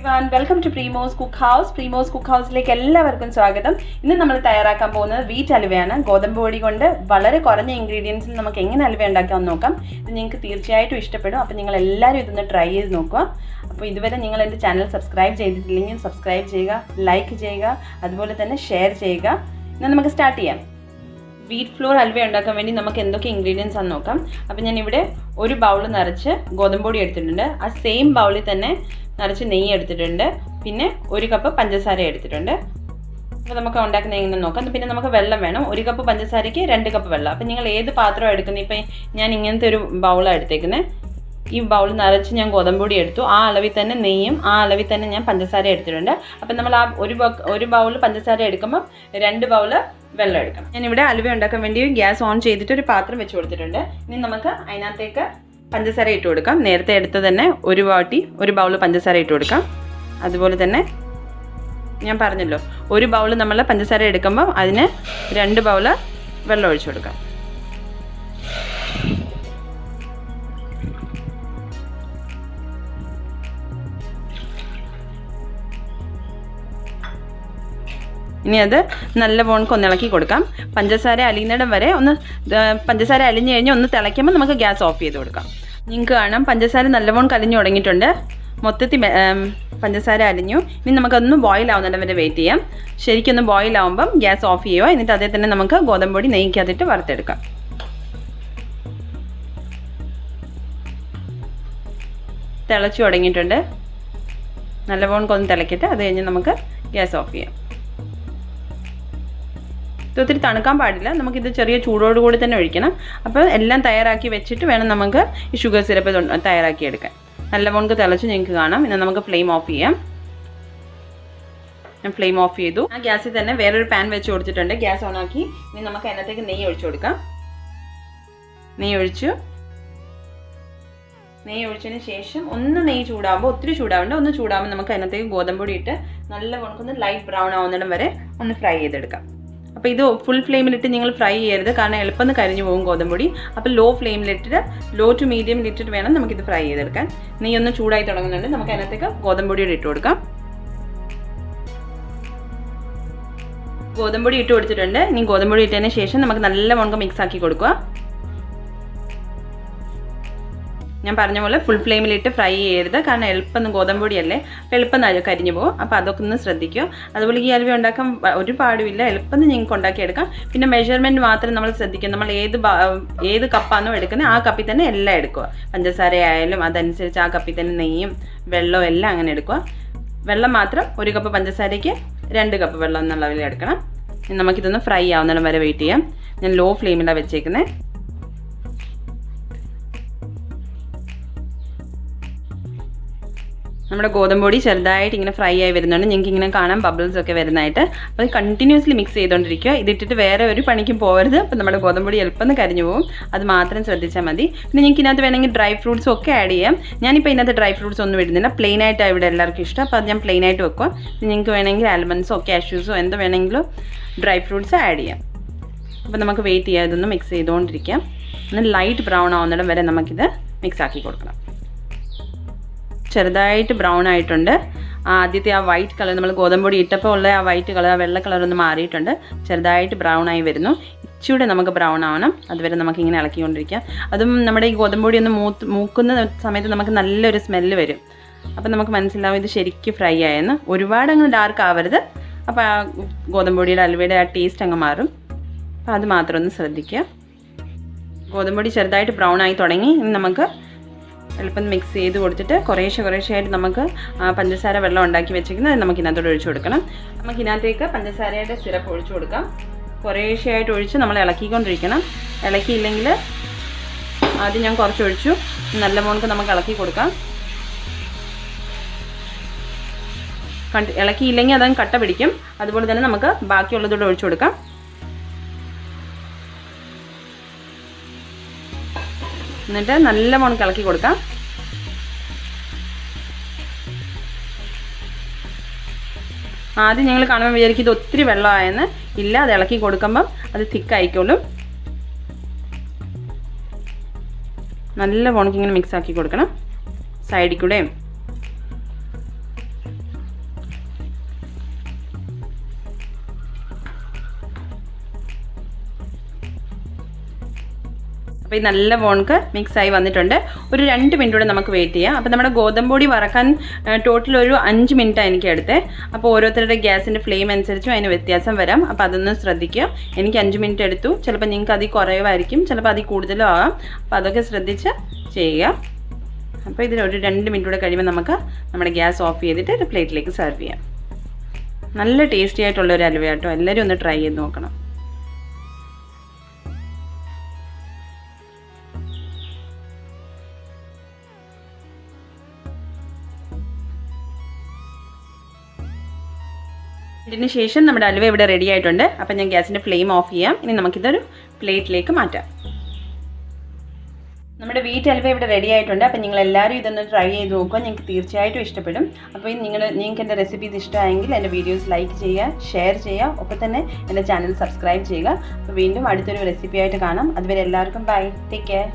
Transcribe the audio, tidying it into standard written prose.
everyone, welcome to Premos Cookhouse. Premos Cookhouse-ലേക്ക് എല്ലാവർക്കും സ്വാഗതം. ഇന്ന് നമ്മൾ തയ്യാറാക്കാൻ പോകുന്നത് വീറ്റ് ഹൽവയാണ്. ഗോതമ്പ് പൊടി കൊണ്ട് വളരെ കുറഞ്ഞ ഇൻഗ്രീഡിയൻസിൽ നമുക്ക് എങ്ങനെ ഹൽവ ഉണ്ടാക്കാമെന്ന് നോക്കാം. ഇത് നിങ്ങൾക്ക് തീർച്ചയായിട്ടും ഇഷ്ടപ്പെടും. അപ്പോൾ നിങ്ങൾ എല്ലാവരും ഇതൊന്ന് ട്രൈ ചെയ്ത് നോക്കുക. അപ്പോൾ ഇതുവരെ നിങ്ങൾ എൻ്റെ ചാനൽ സബ്സ്ക്രൈബ് ചെയ്തിട്ടില്ലെങ്കിൽ സബ്സ്ക്രൈബ് ചെയ്യുക, ലൈക്ക് ചെയ്യുക, അതുപോലെ തന്നെ ഷെയർ ചെയ്യുക. എന്നാൽ നമുക്ക് സ്റ്റാർട്ട് ചെയ്യാം. വീറ്റ് ഫ്ലോർ ഹൽവ ഉണ്ടാക്കാൻ വേണ്ടി നമുക്ക് എന്തൊക്കെ ഇൻഗ്രീഡിയൻസ് ആണെന്ന് നോക്കാം. അപ്പോൾ ഞാൻ ഇവിടെ ഒരു ബൗൾ നിറച്ച് ഗോതമ്പ് പൊടി എടുത്തിട്ടുണ്ട്. ആ സെയിം ബൗളിൽ തന്നെ നിറച്ച് നെയ്യ് എടുത്തിട്ടുണ്ട്. പിന്നെ ഒരു കപ്പ് പഞ്ചസാര എടുത്തിട്ടുണ്ട്. അപ്പോൾ നമുക്ക് ഉണ്ടാക്കുന്ന എങ്ങനെ നോക്കാം. പിന്നെ നമുക്ക് വെള്ളം വേണം. ഒരു കപ്പ് പഞ്ചസാരയ്ക്ക് 2 കപ്പ് വെള്ളം. അപ്പോൾ നിങ്ങൾ ഏത് പാത്രം എടുക്കുന്നത്, ഇപ്പം ഞാൻ ഇങ്ങനത്തെ ഒരു ബൗളാണ് എടുത്തേക്കുന്നത്. ഈ ബൗൾ നിറച്ച് ഞാൻ ഗോതമ്പ് പൊടി എടുത്തു. ആ അളവിൽ തന്നെ നെയ്യും ആ അളവിൽ തന്നെ ഞാൻ പഞ്ചസാര എടുത്തിട്ടുണ്ട്. അപ്പം നമ്മൾ ആ ഒരു ബൗൾ പഞ്ചസാര എടുക്കുമ്പോൾ 2 ബൗൾ വെള്ളം എടുക്കണം. ഞാനിവിടെ ഹൽവ ഉണ്ടാക്കാൻ വേണ്ടി ഗ്യാസ് ഓൺ ചെയ്തിട്ട് ഒരു പാത്രം വെച്ച് കൊടുത്തിട്ടുണ്ട്. ഇനി നമുക്ക് അതിനകത്തേക്ക് പഞ്ചസാര ഇട്ട് കൊടുക്കാം. നേരത്തെ എടുത്ത് തന്നെ ഒരു ബൗൾ പഞ്ചസാര ഇട്ട് കൊടുക്കാം. അതുപോലെ തന്നെ ഞാൻ പറഞ്ഞല്ലോ, ഒരു ബൗൾ നമ്മൾ പഞ്ചസാര എടുക്കുമ്പോൾ അതിന് 2 ബൗൾ വെള്ളം ഒഴിച്ചു കൊടുക്കാം. ഇനി അത് നല്ല പോണക്ക് ഒന്ന് ഇളക്കി കൊടുക്കാം. പഞ്ചസാര അലിയുന്നിടം വരെ പഞ്ചസാര അലിഞ്ഞ് കഴിഞ്ഞ് ഒന്ന് തിളയ്ക്കുമ്പോൾ നമുക്ക് ഗ്യാസ് ഓഫ് ചെയ്ത് കൊടുക്കാം. നിങ്ങൾക്ക് കാണാം പഞ്ചസാര നല്ലവണ്ണം കലിഞ്ഞു തുടങ്ങിയിട്ടുണ്ട്. മൊത്തത്തിൽ പഞ്ചസാര അലിഞ്ഞു. ഇനി നമുക്കൊന്ന് ബോയിൽ ആവുന്നിടം വരെ വെയിറ്റ് ചെയ്യാം. ശരിക്കൊന്ന് ബോയിൽ ആവുമ്പം ഗ്യാസ് ഓഫ് ചെയ്യുക. എന്നിട്ട് അതേ തന്നെ നമുക്ക് ഗോതമ്പ് പൊടി നെയ്ക്കകത്തിട്ട് വറുത്തെടുക്കാം. തിളച്ചു തുടങ്ങിയിട്ടുണ്ട്. നല്ലവണ്ണം ഒന്ന് തിളക്കിയിട്ട് അത് കഴിഞ്ഞ് നമുക്ക് ഗ്യാസ് ഓഫ് ചെയ്യാം. ഒത്തിരി തണുക്കാൻ പാടില്ല. നമുക്കിത് ചെറിയ ചൂടോടുകൂടി തന്നെ ഒഴിക്കണം. അപ്പോൾ എല്ലാം തയ്യാറാക്കി വെച്ചിട്ട് വേണം നമുക്ക് ഈ ഷുഗർ സിറപ്പ് തയ്യാറാക്കി എടുക്കാൻ. നല്ലവണ്ണം തിളച്ച് നിങ്ങൾക്ക് കാണാം. ഇനി നമുക്ക് ഫ്ലെയിം ഓഫ് ചെയ്യാം. ഞാൻ ഫ്ലെയിം ഓഫ് ചെയ്തു. ആ ഗ്യാസിൽ തന്നെ വേറൊരു പാൻ വെച്ച് കൊടുത്തിട്ടുണ്ട്. ഗ്യാസ് ഓൺ ആക്കി ഇനി നമുക്ക് അതിനകത്തേക്ക് നെയ്യ് ഒഴിച്ചു കൊടുക്കാം. നെയ്യ് ഒഴിച്ചതിന് ശേഷം നെയ്യ് ചൂടാകുമ്പോൾ, ഒത്തിരി ചൂടാവേണ്ട, ഒന്ന് ചൂടാകുമ്പോൾ നമുക്ക് അതിനകത്തേക്ക് ഗോതമ്പ് പൊടി ഇട്ട് നല്ലവണ്ണം ലൈറ്റ് ബ്രൗൺ ആവുന്നിടം വരെ ഒന്ന് ഫ്രൈ ചെയ്തെടുക്കാം. അപ്പോൾ ഇത് ഫുൾ ഫ്ലെയിമിലിട്ട് നിങ്ങൾ ഫ്രൈ ചെയ്യരുത്, കാരണം എളുപ്പം കരിഞ്ഞു പോകും ഗോതമ്പ് പൊടി. അപ്പോൾ ലോ ടു മീഡിയമിലിട്ടിട്ട് വേണം നമുക്കിത് ഫ്രൈ ചെയ്തെടുക്കാൻ. നെയ്യ് ഒന്ന് ചൂടായി തുടങ്ങുന്നുണ്ട്. നമുക്ക് അതിനകത്തേക്ക് ഗോതമ്പ് പൊടി ഇട്ട് കൊടുക്കാം. ഗോതമ്പ് പൊടി ഇട്ട് കൊടുത്തിട്ടുണ്ട്. ഇനി ഗോതമ്പ് പൊടി ഇട്ടതിന് ശേഷം നമുക്ക് നല്ലവണ്ണം മിക്സ് ആക്കി കൊടുക്കുക. ഞാൻ പറഞ്ഞ പോലെ ഫുൾ ഫ്ലെയിമിലിട്ട് ഫ്രൈ ചെയ്യരുത്, കാരണം എളുപ്പം ഗോതമ്പ് പൊടിയല്ലേ, അപ്പോൾ എളുപ്പം കരിഞ്ഞു പോകും. അപ്പോൾ അതൊക്കെ ഒന്ന് ശ്രദ്ധിക്കുക. അതുപോലെ ഈ ഹൽവ ഉണ്ടാക്കാൻ ഒരു പാടുമില്ല, എളുപ്പം നിങ്ങൾക്ക് ഉണ്ടാക്കിയെടുക്കാം. പിന്നെ മെഷർമെൻറ്റ് മാത്രം നമ്മൾ ശ്രദ്ധിക്കുക. നമ്മൾ ഏത് കപ്പാണോ എടുക്കുന്നത് ആ കപ്പിൽ തന്നെ എല്ലാം എടുക്കുക. പഞ്ചസാര ആയാലും അതനുസരിച്ച് ആ കപ്പിൽ തന്നെ നെയ്യും വെള്ളവും എല്ലാം അങ്ങനെ എടുക്കുക. വെള്ളം മാത്രം 1 കപ്പ് പഞ്ചസാരയ്ക്ക് 2 കപ്പ് വെള്ളം എന്നുള്ള അളവിൽ എടുക്കണം. നമുക്കിതൊന്ന് ഫ്രൈ ആവുന്നിടം വരെ വെയിറ്റ് ചെയ്യാം. ഞാൻ ലോ ഫ്ലെയിമിലാണ് വെച്ചേക്കുന്നത്. നമ്മുടെ ഗോതമ്പ് പൊടി ചെറുതായിട്ട് ഇങ്ങനെ ഫ്രൈ ആയി വരുന്നുണ്ട്. നിങ്ങൾക്ക് ഇങ്ങനെ കാണാം ബബിൾസ് ഒക്കെ വരുന്നതായിട്ട്. അപ്പോൾ കണ്ടിന്യൂസ്ലി മിക്സ് ചെയ്തുകൊണ്ടിരിക്കുക. ഇതിട്ടിട്ട് വേറെ ഒരു പണിക്കും പോകരുത്. അപ്പോൾ നമ്മുടെ ഗോതമ്പ് പൊടി എളുപ്പം കരിഞ്ഞു പോകും. അത് മാത്രം ശ്രദ്ധിച്ചാൽ മതി. പിന്നെ നിങ്ങൾക്ക് ഇതിനകത്ത് വേണമെങ്കിൽ ഡ്രൈ ഫ്രൂട്ട്സും ഒക്കെ ആഡ് ചെയ്യാം. ഞാനിപ്പോൾ ഇതിനകത്ത് ഡ്രൈ ഫ്രൂട്ട്സ് ഒന്നും ഇടുന്നില്ല. പ്ലെയിൻ ആയിട്ടാണ് ഇവിടെ എല്ലാവർക്കും ഇഷ്ടം. അപ്പോൾ അത് ഞാൻ പ്ലെയിൻ ആയിട്ട് വെക്കുക. നിങ്ങൾക്ക് വേണമെങ്കിൽ ആൽമണ്ട്സോ കാഷ്യൂസോ എന്തോ വേണമെങ്കിലും ഡ്രൈ ഫ്രൂട്ട്സ് ആഡ് ചെയ്യാം. അപ്പോൾ നമുക്ക് വെയിറ്റ് ചെയ്യാം. ഇതൊന്ന് മിക്സ് ചെയ്തുകൊണ്ടിരിക്കാം. ഒന്ന് ലൈറ്റ് ബ്രൗൺ ആവുന്നിടം വരെ നമുക്കിത് മിക്സ് ആക്കി കൊടുക്കണം. ചെറുതായിട്ട് ബ്രൗൺ ആയിട്ടുണ്ട്. ആദ്യത്തെ ആ വൈറ്റ് കളർ നമ്മൾ ഗോതമ്പ് പൊടി ഇട്ടപ്പോൾ ഉള്ള ആ വൈറ്റ് കളർ, ആ വെള്ള കളർ ഒന്ന് മാറിയിട്ടുണ്ട്. ചെറുതായിട്ട് ബ്രൗൺ ആയി വരുന്നു. ഇച്ചിരി നമുക്ക് ബ്രൗൺ ആവണം. അതുവരെ നമുക്കിങ്ങനെ ഇളക്കിക്കൊണ്ടിരിക്കാം. അതും നമ്മുടെ ഈ ഗോതമ്പ് പൊടി ഒന്ന് മൂക്കുന്ന സമയത്ത് നമുക്ക് നല്ലൊരു സ്മെല്ല് വരും. അപ്പോൾ നമുക്ക് മനസ്സിലാവും ഇത് ശരിക്കും ഫ്രൈ ആയെന്ന്. ഒരുപാട് അങ്ങ് ഡാർക്ക് ആവരുത്. അപ്പോൾ ആ ഗോതമ്പ് പൊടിയുടെ ഹൽവയുടെ ആ ടേസ്റ്റ് അങ്ങ് മാറും. അപ്പോൾ അത് മാത്രം ഒന്ന് ശ്രദ്ധിക്കുക. ഗോതമ്പ് പൊടി ചെറുതായിട്ട് ബ്രൗൺ ആയി തുടങ്ങി. ഇനി നമുക്ക് എളുപ്പം മിക്സ് ചെയ്ത് കൊടുത്തിട്ട് കുറേശ്ശെ ആയിട്ട് നമുക്ക് പഞ്ചസാര വെള്ളം ഉണ്ടാക്കി വെച്ചിരിക്കുന്നത് നമുക്ക് ഇതിനകത്തോട് ഒഴിച്ചു കൊടുക്കണം. നമുക്ക് ഇതിനകത്തേക്ക് പഞ്ചസാരയുടെ സിറപ്പ് ഒഴിച്ചു കൊടുക്കാം. കുറേശ്ശെ ആയിട്ട് ഒഴിച്ച് നമ്മൾ ഇളക്കിക്കൊണ്ടിരിക്കണം. ഇളക്കിയില്ലെങ്കിൽ ആദ്യം ഞാൻ കുറച്ച് ഒഴിച്ചു. നല്ല മോൾക്ക് നമുക്ക് ഇളക്കി കൊടുക്കാം. ഇളക്കിയില്ലെങ്കിൽ അതങ്ങ് കട്ട പിടിക്കും. അതുപോലെ തന്നെ നമുക്ക് ബാക്കിയുള്ളതോടെ ഒഴിച്ചു കൊടുക്കാം. എന്നിട്ട് നല്ല മോൾക്ക് ഇളക്കി കൊടുക്കാം. ആദ്യം ഞങ്ങൾ കാണുമ്പോൾ വിചാരിക്കും ഇത് ഒത്തിരി വെള്ളമായെന്ന്. ഇല്ല, അത് ഇളക്കി കൊടുക്കുമ്പം അത് തിക്കായിക്കോളും. നല്ല മോൾക്ക് ഇങ്ങനെ മിക്സ് ആക്കി കൊടുക്കണം. സൈഡിൽ കൂടെയും അപ്പോൾ ഈ നല്ല വോൺക്ക് മിക്സായി വന്നിട്ടുണ്ട്. ഒരു 2 മിനിറ്റ് കൂടെ നമുക്ക് വെയിറ്റ് ചെയ്യാം. അപ്പോൾ നമ്മുടെ ഗോതമ്പ് പൊടി വറക്കാൻ ടോട്ടൽ ഒരു 5 മിനിറ്റാണ് എനിക്ക് എടുത്തത്. അപ്പോൾ ഓരോരുത്തരുടെ ഗ്യാസിൻ്റെ ഫ്ലെയിം അനുസരിച്ചും അതിന് വ്യത്യാസം വരാം. അപ്പോൾ അതൊന്ന് ശ്രദ്ധിക്കുക. എനിക്ക് 5 മിനിറ്റ് എടുത്തു. ചിലപ്പോൾ നിങ്ങൾക്ക് അതിൽ കുറവായിരിക്കും, ചിലപ്പോൾ അതിൽ കൂടുതലും ആകാം. അപ്പോൾ അതൊക്കെ ശ്രദ്ധിച്ച് ചെയ്യുക. അപ്പോൾ ഇതിലൊരു 2 മിനിറ്റ് കൂടെ കഴിയുമ്പോൾ നമുക്ക് നമ്മുടെ ഗ്യാസ് ഓഫ് ചെയ്തിട്ട് ഒരു പ്ലേറ്റിലേക്ക് സെർവ് ചെയ്യാം. നല്ല ടേസ്റ്റി ആയിട്ടുള്ളൊരു അലുവ കേട്ടോ. എല്ലാവരും ഒന്ന് ട്രൈ ചെയ്ത് നോക്കണം. ഇതിന് ശേഷം നമ്മുടെ അലുവ ഇവിടെ റെഡി ആയിട്ടുണ്ട്. അപ്പം ഞാൻ ഗ്യാസിൻ്റെ ഫ്ലെയിം ഓഫ് ചെയ്യാം. ഇനി നമുക്കിതൊരു പ്ലേറ്റിലേക്ക് മാറ്റാം. നമ്മുടെ വീറ്റ് അലുവ ഇവിടെ റെഡി ആയിട്ടുണ്ട്. അപ്പം നിങ്ങൾ എല്ലാവരും ഇതൊന്ന് ട്രൈ ചെയ്ത് നോക്കുക. നിങ്ങൾക്ക് തീർച്ചയായിട്ടും ഇഷ്ടപ്പെടും. അപ്പോൾ നിങ്ങൾക്ക് എൻ്റെ റെസിപ്പീസ് ഇഷ്ടമായെങ്കിൽ എൻ്റെ വീഡിയോസ് ലൈക്ക് ചെയ്യുക, ഷെയർ ചെയ്യുക, ഒപ്പം തന്നെ എൻ്റെ ചാനൽ സബ്സ്ക്രൈബ് ചെയ്യുക. അപ്പോൾ വീണ്ടും അടുത്തൊരു റെസിപ്പി ആയിട്ട് കാണാം. അതുവരെ എല്ലാവർക്കും ബൈ, ടേക്ക് കെയർ.